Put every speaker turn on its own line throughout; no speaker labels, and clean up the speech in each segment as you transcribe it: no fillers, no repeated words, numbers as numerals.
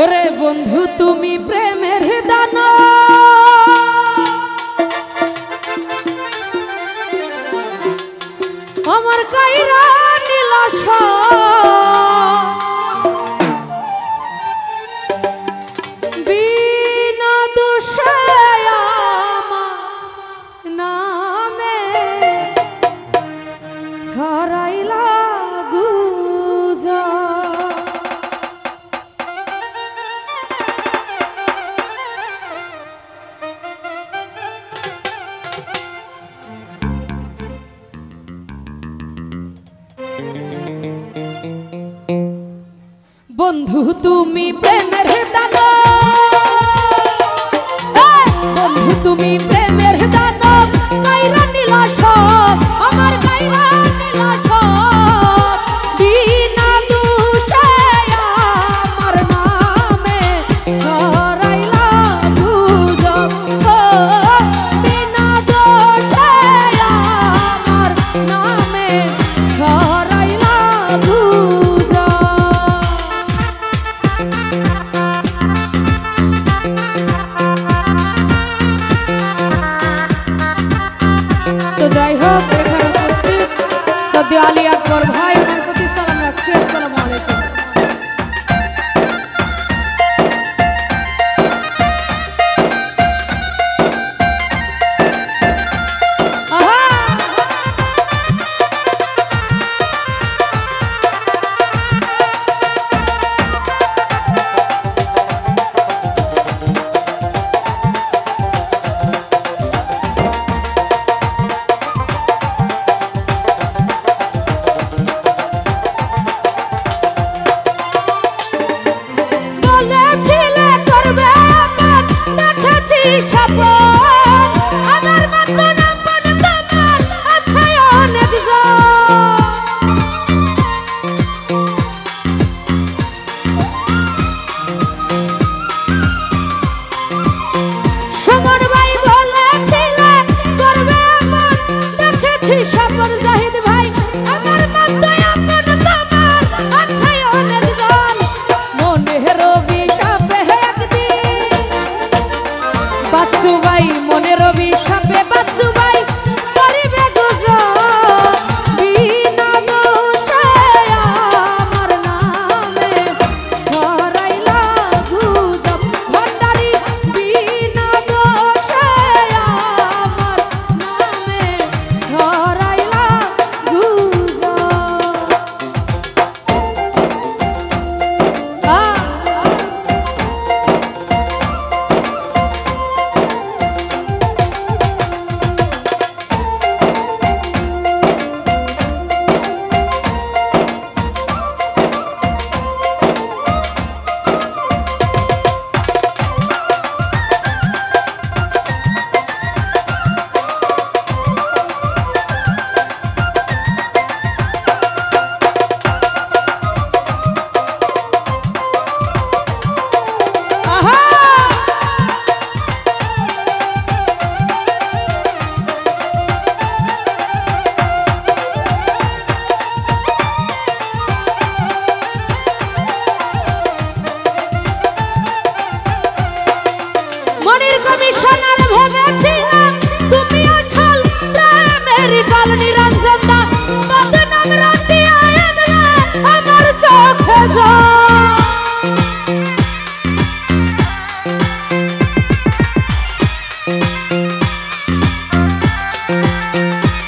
ওরে বন্ধু তুমি প্রেমের দানা আমার কাইরা নীলাশ বিনা দোষে আমার নামে ছড়াইলা গুজব। বন্ধু তুমি প্রেমের দানা বন্ধু তুমি প্রেমের দানা কাইরা নীলাশ আমার কাইরা নীলাশ বিনা দোষে আমার নামে ছড়াইলা গুজব বিনা দোষে আমার নামে ছড়াইলা গুজব। তো যাই হোক এখানে উপস্থিত সদ্য আলী আকবর ভাই ওনার প্রতি সালাম রাখছি। আসসালামু আলাইকুম। বাচ্চু ভাই মনের অভিশাপে বাচ্চু ভাই করিবে গুজব বিনা দোষে আমার নামে ছড়াইলা গুজব ভান্ডারি বিনা দোষে আমার নামে ছড়াইলা গুজব। নিরঞ্জন দা বদনাম রাটিয়া আনলে আমার চোখে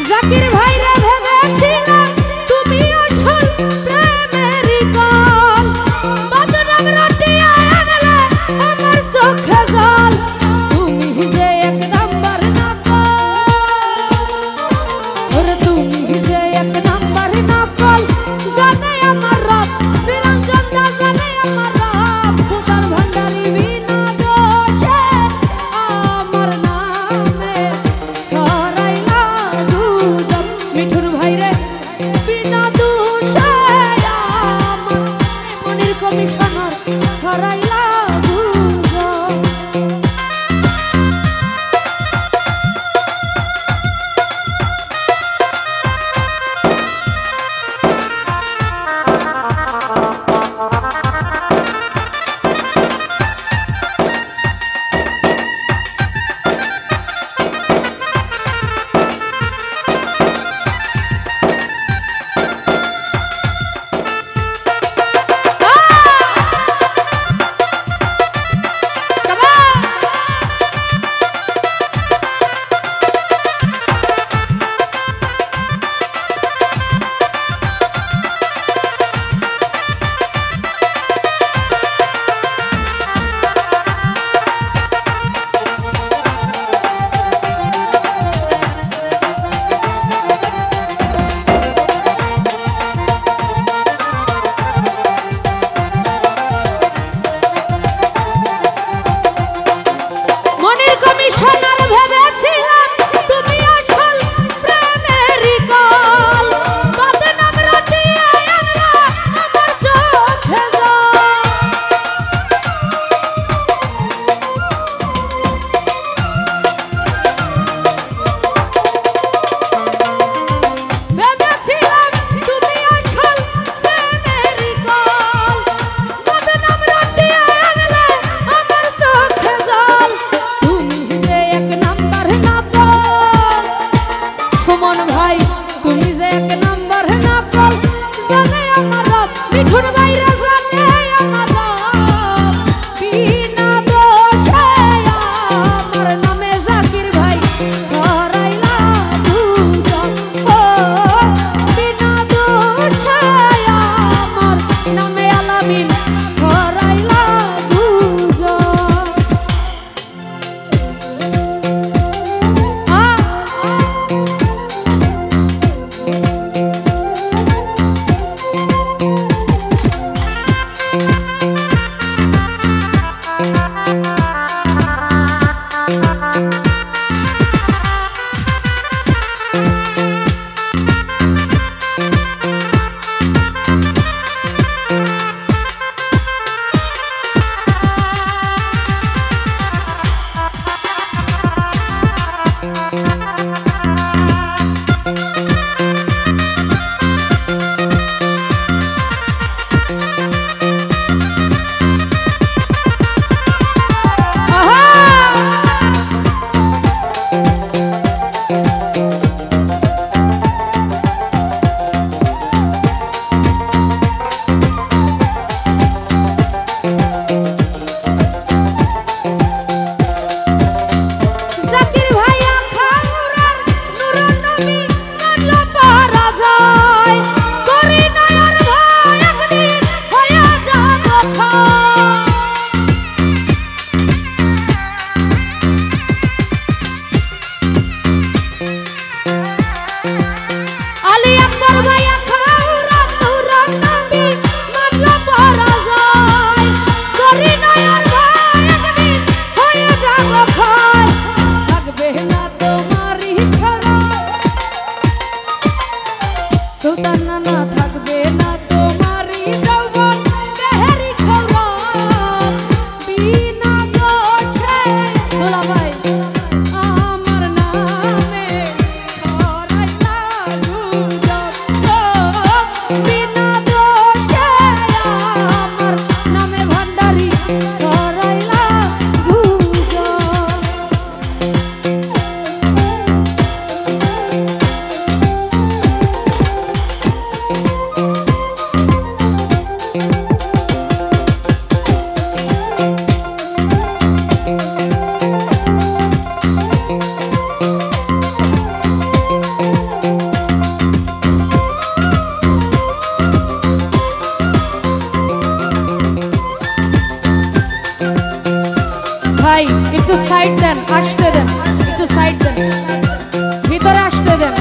জাকির ভাই রে ভেবেছিলাম তুমি আসল প্রেমেরই কল বদনাম রাটিয়া আনলে আমার চোখে জল তুমি যে এক নাম্বার জানে আমার রব নিরঞ্জন দা জানে আমার রব সুতার ভান্ডারি বিনা দোষে আমার নামে ছড়াইলা গুজব মিঠুর ভাই রে বিনা দোষে আমার মনির কমিশনার ছড়াইলা গুজব। ভাই একটু সাইড দেন, আসতে দেন, একটু সাইড দেন, ভিতরে আসতে দেন।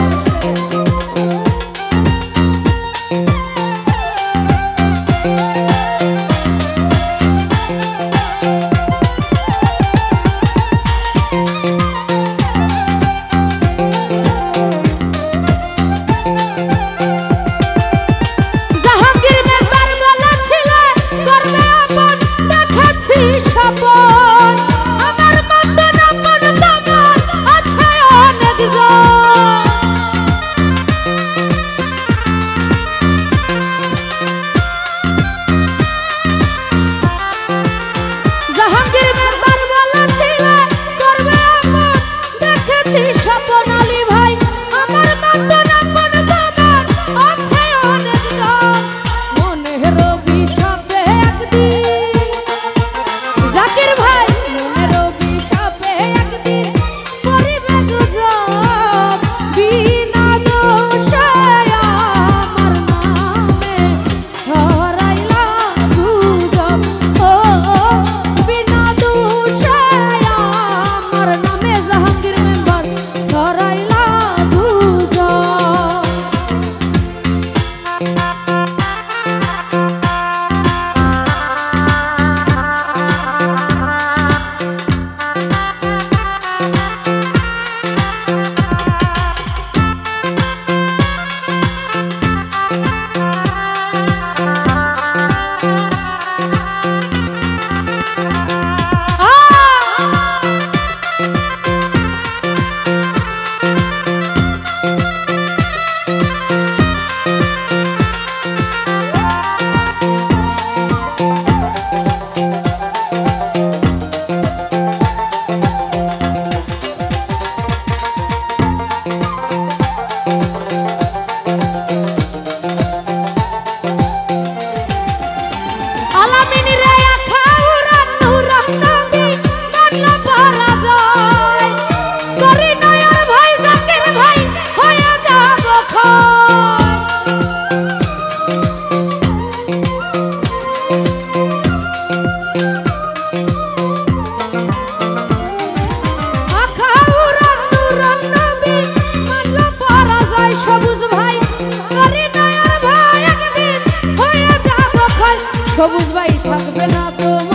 সবুজ ভাই থাকবে না তো।